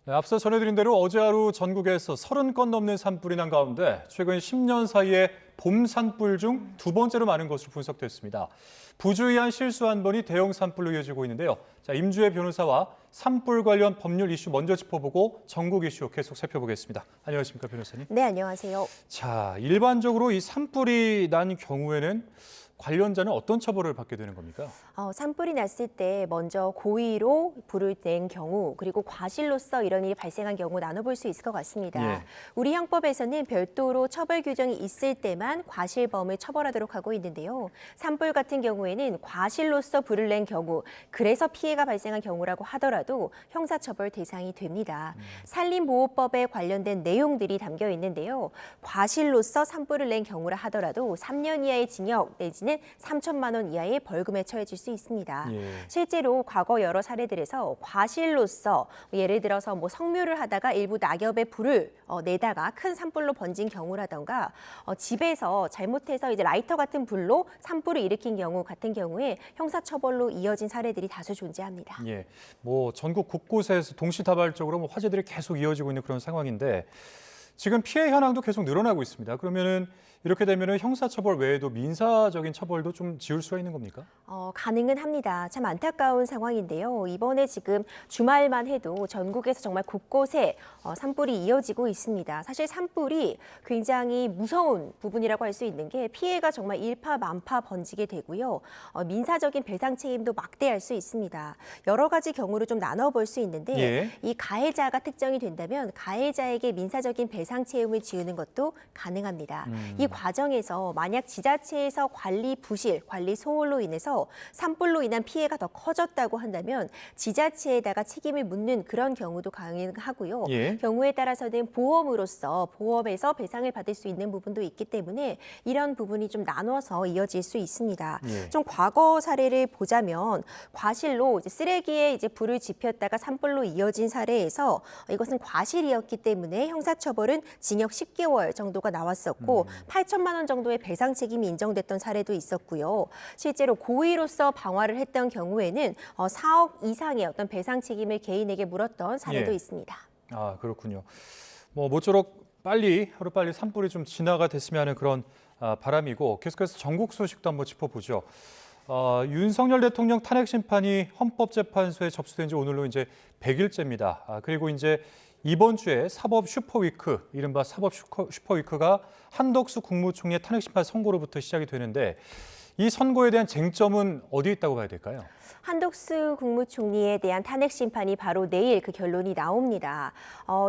네, 앞서 전해드린 대로 어제 하루 전국에서 30건 넘는 산불이 난 가운데 최근 10년 사이에 봄 산불 중 두 번째로 많은 것으로 분석됐습니다. 부주의한 실수 한 번이 대형 산불로 이어지고 있는데요. 자, 임주혜 변호사와 산불 관련 법률 이슈 먼저 짚어보고 전국 이슈 계속 살펴보겠습니다. 안녕하십니까, 변호사님? 네, 안녕하세요. 자, 일반적으로 이 산불이 난 경우에는 관련자는 어떤 처벌을 받게 되는 겁니까? 산불이 났을 때 먼저 고의로 불을 낸 경우 그리고 과실로서 이런 일이 발생한 경우 나눠볼 수 있을 것 같습니다. 예. 우리 형법에서는 별도로 처벌 규정이 있을 때만 과실범을 처벌하도록 하고 있는데요. 산불 같은 경우에는 과실로서 불을 낸 경우, 그래서 피해가 발생한 경우라고 하더라도 형사처벌 대상이 됩니다. 산림보호법에 관련된 내용들이 담겨 있는데요. 과실로서 산불을 낸 경우라 하더라도 3년 이하의 징역 내지는 3천만 원 이하의 벌금에 처해질 수 있습니다. 예. 실제로 과거 여러 사례들에서 과실로서 예를 들어서 성묘를 하다가 일부 낙엽에 불을 내다가 큰 산불로 번진 경우라던가 집에서 잘못해서 이제 라이터 같은 불로 산불을 일으킨 경우 같은 경우에 형사처벌로 이어진 사례들이 다수 존재합니다. 예, 전국 곳곳에서 동시다발적으로 화재들이 계속 이어지고 있는 그런 상황인데 지금 피해 현황도 계속 늘어나고 있습니다. 그러면은 이렇게 되면은 형사처벌 외에도 민사적인 처벌도 좀 지울 수가 있는 겁니까? 가능은 합니다. 참 안타까운 상황인데요. 이번에 지금 주말만 해도 전국에서 정말 곳곳에 산불이 이어지고 있습니다. 사실 산불이 굉장히 무서운 부분이라고 할 수 있는 게 피해가 정말 일파만파 번지게 되고요. 민사적인 배상 책임도 막대할 수 있습니다. 여러 가지 경우를 좀 나눠볼 수 있는데 예. 이 가해자가 특정이 된다면 가해자에게 민사적인 배상 책임을 지우는 것도 가능합니다. 이 과정에서 만약 지자체에서 관리 부실, 관리 소홀로 인해서 산불로 인한 피해가 더 커졌다고 한다면 지자체에다가 책임을 묻는 그런 경우도 가능하고요. 예. 경우에 따라서는 보험으로서 보험에서 배상을 받을 수 있는 부분도 있기 때문에 이런 부분이 좀 나눠서 이어질 수 있습니다. 예. 좀 과거 사례를 보자면 과실로 이제 쓰레기에 이제 불을 지폈다가 산불로 이어진 사례에서 이것은 과실이었기 때문에 형사처벌은 징역 10개월 정도가 나왔었고 8천만 원 정도의 배상 책임이 인정됐던 사례도 있었고요. 실제로 고의로서 방화를 했던 경우에는 4억 이상의 어떤 배상 책임을 개인에게 물었던 사례도 예. 있습니다. 아, 그렇군요. 모쪼록 하루빨리 산불이 좀 진화가 됐으면 하는 그런 바람이고 계속해서 전국 소식도 한번 짚어보죠. 윤석열 대통령 탄핵 심판이 헌법재판소에 접수된 지 오늘로 이제 100일째입니다. 그리고 이제 이번 주에 사법 슈퍼위크, 이른바 사법 슈퍼위크가 한덕수 국무총리의 탄핵 심판 선고로부터 시작이 되는데 이 선고에 대한 쟁점은 어디에 있다고 봐야 될까요? 한덕수 국무총리에 대한 탄핵 심판이 바로 내일 그 결론이 나옵니다.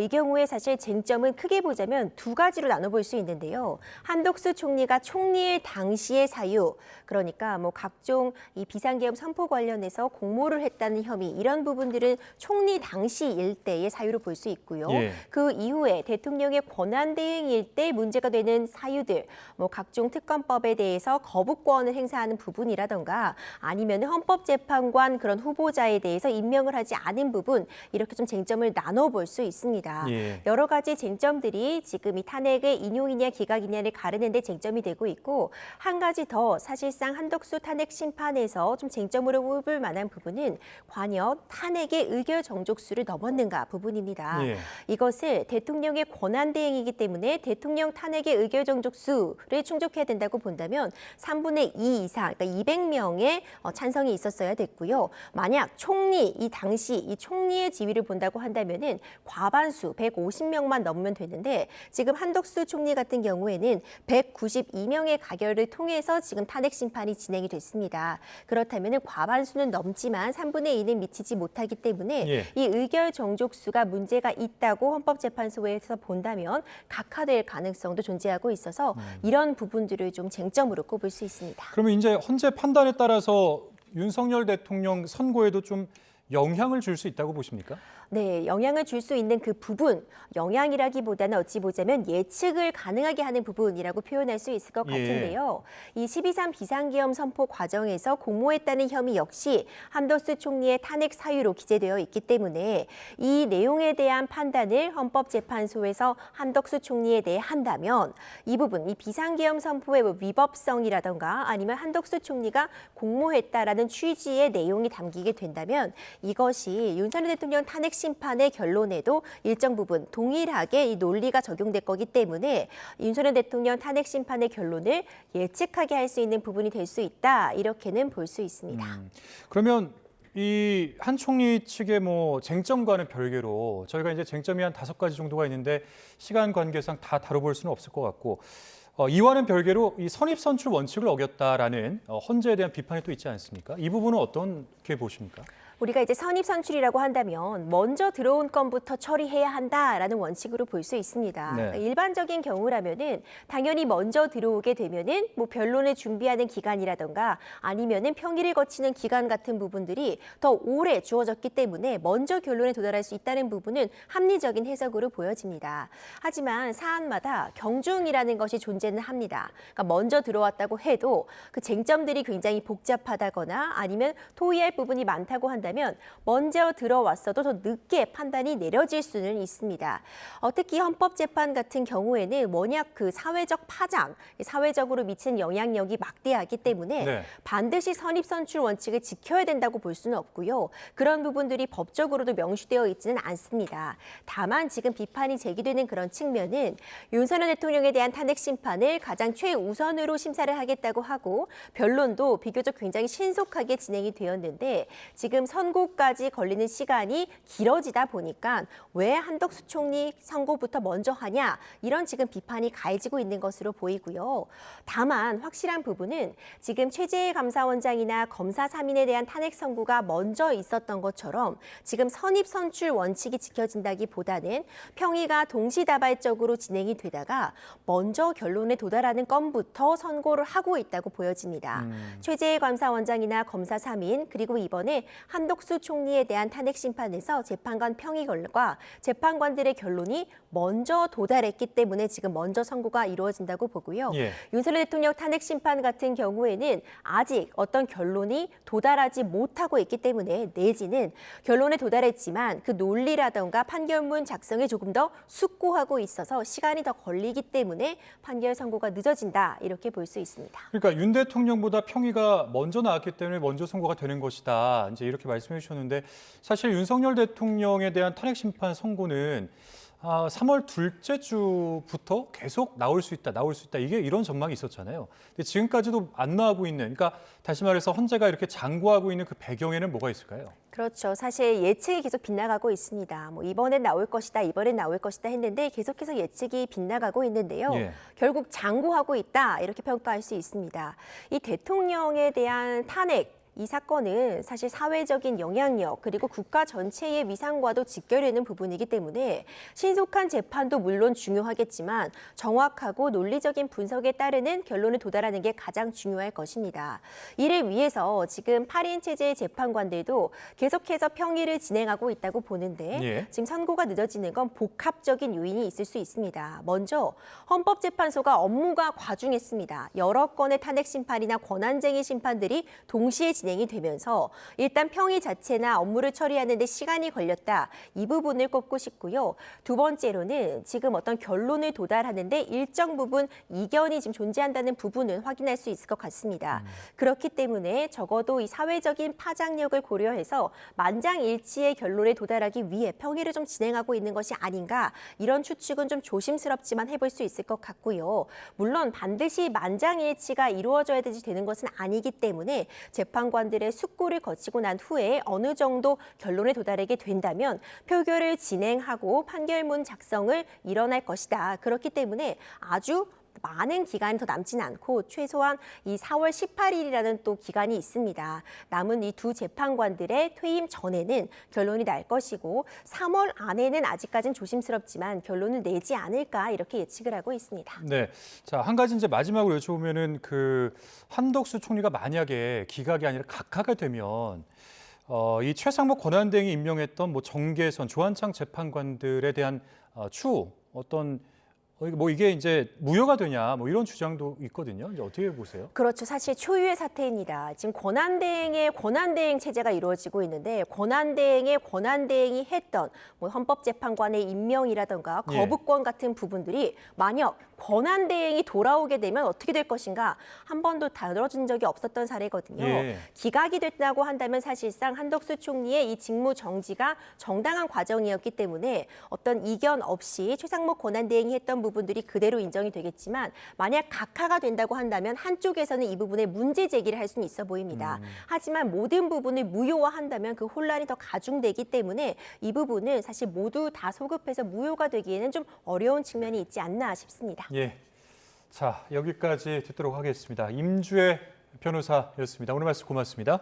이 경우에 사실 쟁점은 크게 보자면 두 가지로 나눠볼 수 있는데요. 한덕수 총리가 총리일 당시의 사유, 그러니까 각종 이 비상계엄 선포 관련해서 공모를 했다는 혐의, 이런 부분들은 총리 당시 일대의 사유로 볼 수 있고요. 예. 그 이후에 대통령의 권한 대행일 때 문제가 되는 사유들, 각종 특검법에 대해서 거부권을 행사하는 부분이라던가 아니면 헌법재판관 그런 후보자에 대해서 임명을 하지 않은 부분, 이렇게 좀 쟁점을 나눠볼 수 있습니다. 예. 여러 가지 쟁점들이 지금 이 탄핵의 인용이냐 기각이냐를 가르는 데 쟁점이 되고 있고, 한 가지 더 사실상 한덕수 탄핵 심판에서 좀 쟁점으로 꼽을 만한 부분은 과연 탄핵의 의결 정족수를 넘었는가 부분입니다. 예. 이것을 대통령의 권한 대행이기 때문에 대통령 탄핵의 의결 정족수를 충족해야 된다고 본다면 3분의 2 이상, 그러니까 200명의 찬성이 있었어야 됐고요. 만약 이 당시 이 총리의 지위를 본다고 한다면은 과반수 150명만 넘으면 되는데 지금 한덕수 총리 같은 경우에는 192명의 가결을 통해서 지금 탄핵 심판이 진행이 됐습니다. 그렇다면은 과반수는 넘지만 3분의 2는 미치지 못하기 때문에 예. 이 의결 정족수가 문제가 있다고 헌법재판소에서 본다면 각하될 가능성도 존재하고 있어서 이런 부분들을 좀 쟁점으로 꼽을 수 있습니다. 그러면 이제 헌재 판단에 따라서 윤석열 대통령 선고에도 좀 영향을 줄 수 있다고 보십니까? 네, 영향을 줄 수 있는 그 부분, 영향이라기보다는 어찌 보자면 예측을 가능하게 하는 부분이라고 표현할 수 있을 것 같은데요. 이 12.3 비상계엄 선포 과정에서 공모했다는 혐의 역시 한덕수 총리의 탄핵 사유로 기재되어 있기 때문에 이 내용에 대한 판단을 헌법재판소에서 한덕수 총리에 대해 한다면 이 부분, 이 비상계엄 선포의 위법성이라던가 아니면 한덕수 총리가 공모했다라는 취지의 내용이 담기게 된다면 이것이 윤석열 대통령 탄핵 심판의 결론에도 일정 부분 동일하게 이 논리가 적용될 거기 때문에 윤석열 대통령 탄핵 심판의 결론을 예측하게 할 수 있는 부분이 될 수 있다. 이렇게는 볼 수 있습니다. 그러면 이 한 총리 측의 뭐 쟁점과는 별개로 저희가 이제 쟁점이 한 5가지 정도가 있는데 시간 관계상 다 다뤄볼 수는 없을 것 같고 이와는 별개로 이 선입선출 원칙을 어겼다라는 헌재에 대한 비판이 또 있지 않습니까? 이 부분은 어떻게 보십니까? 우리가 이제 선입선출이라고 한다면 먼저 들어온 건부터 처리해야 한다라는 원칙으로 볼 수 있습니다. 네. 그러니까 일반적인 경우라면은 당연히 먼저 들어오게 되면은 뭐 변론을 준비하는 기간이라던가 아니면은 평의를 거치는 기간 같은 부분들이 더 오래 주어졌기 때문에 먼저 결론에 도달할 수 있다는 부분은 합리적인 해석으로 보여집니다. 하지만 사안마다 경중이라는 것이 존재는 합니다. 그러니까 먼저 들어왔다고 해도 그 쟁점들이 굉장히 복잡하다거나 아니면 토의할 부분이 많다고 한다면 먼저 들어왔어도 더 늦게 판단이 내려질 수는 있습니다. 특히 헌법재판 같은 경우에는 워낙 그 사회적 파장, 사회적으로 미친 영향력이 막대하기 때문에 네. 반드시 선입선출 원칙을 지켜야 된다고 볼 수는 없고요. 그런 부분들이 법적으로도 명시되어 있지는 않습니다. 다만 지금 비판이 제기되는 그런 측면은 윤석열 대통령에 대한 탄핵 심판을 가장 최우선으로 심사를 하겠다고 하고 변론도 비교적 굉장히 신속하게 진행이 되었는데 지금 선고까지 걸리는 시간이 길어지다 보니까 왜 한덕수 총리 선고부터 먼저 하냐 이런 지금 비판이 가해지고 있는 것으로 보이고요. 다만 확실한 부분은 지금 최재해 감사원장이나 검사 3인에 대한 탄핵 선고가 먼저 있었던 것처럼 지금 선입선출 원칙이 지켜진다기보다는 평의가 동시다발적으로 진행이 되다가 먼저 결론에 도달하는 건부터 선고를 하고 있다고 보여집니다. 최재해 감사원장이나 검사 3인 그리고 이번에 한덕수 총리에 대한 탄핵 심판에서 재판관 평의 결과 재판관들의 결론이 먼저 도달했기 때문에 지금 먼저 선고가 이루어진다고 보고요. 예. 윤석열 대통령 탄핵 심판 같은 경우에는 아직 어떤 결론이 도달하지 못하고 있기 때문에 내지는 결론에 도달했지만 그 논리라던가 판결문 작성에 조금 더 숙고하고 있어서 시간이 더 걸리기 때문에 판결 선고가 늦어진다 이렇게 볼 수 있습니다. 그러니까 윤 대통령보다 평의가 먼저 나왔기 때문에 먼저 선고가 되는 것이다. 이제 이렇게 말씀해 주셨는데 사실 윤석열 대통령에 대한 탄핵 심판 선고는 3월 둘째 주부터 계속 나올 수 있다. 이게 이런 전망이 있었잖아요. 근데 지금까지도 안 나오고 있는, 그러니까 다시 말해서 헌재가 이렇게 장고하고 있는 그 배경에는 뭐가 있을까요? 그렇죠. 사실 예측이 계속 빗나가고 있습니다. 뭐 이번엔 나올 것이다, 이번엔 나올 것이다 했는데 계속해서 예측이 빗나가고 있는데요. 예. 결국 장고하고 있다 이렇게 평가할 수 있습니다. 이 대통령에 대한 탄핵 이 사건은 사실 사회적인 영향력 그리고 국가 전체의 위상과도 직결되는 부분이기 때문에 신속한 재판도 물론 중요하겠지만 정확하고 논리적인 분석에 따르는 결론에 도달하는 게 가장 중요할 것입니다. 이를 위해서 지금 8인 체제의 재판관들도 계속해서 평의를 진행하고 있다고 보는데 예. 지금 선고가 늦어지는 건 복합적인 요인이 있을 수 있습니다. 먼저 헌법재판소가 업무가 과중했습니다. 여러 건의 탄핵 심판이나 권한쟁의 심판들이 동시에 진행이 되면서 일단 평의 자체나 업무를 처리하는 데 시간이 걸렸다. 이 부분을 꼽고 싶고요. 두 번째로는 지금 어떤 결론을 도달하는데 일정 부분 이견이 지금 존재한다는 부분은 확인할 수 있을 것 같습니다. 그렇기 때문에 적어도 이 사회적인 파장력을 고려해서 만장일치의 결론에 도달하기 위해 평의를 좀 진행하고 있는 것이 아닌가 이런 추측은 좀 조심스럽지만 해볼 수 있을 것 같고요. 물론 반드시 만장일치가 이루어져야 되는 것은 아니기 때문에 재판관들의 숙고를 거치고 난 후에 어느 정도 결론에 도달하게 된다면 표결을 진행하고 판결문 작성을 일어날 것이다. 그렇기 때문에 아주 많은 기간이 더 남지는 않고 최소한 이 4월 18일이라는 또 기간이 있습니다. 남은 이 두 재판관들의 퇴임 전에는 결론이 날 것이고 3월 안에는 아직까지는 조심스럽지만 결론을 내지 않을까 이렇게 예측을 하고 있습니다. 네. 자, 한 가지 이제 마지막으로 여쭤보면은 그 한덕수 총리가 만약에 기각이 아니라 각하가 되면 이 최상목 권한대행이 임명했던 뭐 정계선, 조한창 재판관들에 대한 추후 어떤 이게 이제 무효가 되냐 뭐 이런 주장도 있거든요. 이제 어떻게 보세요? 그렇죠. 사실 초유의 사태입니다. 지금 권한대행의 권한대행 체제가 이루어지고 있는데 권한대행이 했던 뭐 헌법재판관의 임명이라든가 예. 거부권 같은 부분들이 만약 권한대행이 돌아오게 되면 어떻게 될 것인가 한 번도 다뤄진 적이 없었던 사례거든요. 예. 기각이 됐다고 한다면 사실상 한덕수 총리의 이 직무 정지가 정당한 과정이었기 때문에 어떤 이견 없이 최상목 권한대행이 했던 부분들이 그대로 인정이 되겠지만 만약 각하가 된다고 한다면 한쪽에서는 이 부분에 문제 제기를 할 수는 있어 보입니다. 하지만 모든 부분을 무효화한다면 그 혼란이 더 가중되기 때문에 이 부분은 사실 모두 다 소급해서 무효가 되기에는 좀 어려운 측면이 있지 않나 싶습니다. 예. 자, 여기까지 듣도록 하겠습니다. 임주혜 변호사였습니다. 오늘 말씀 고맙습니다.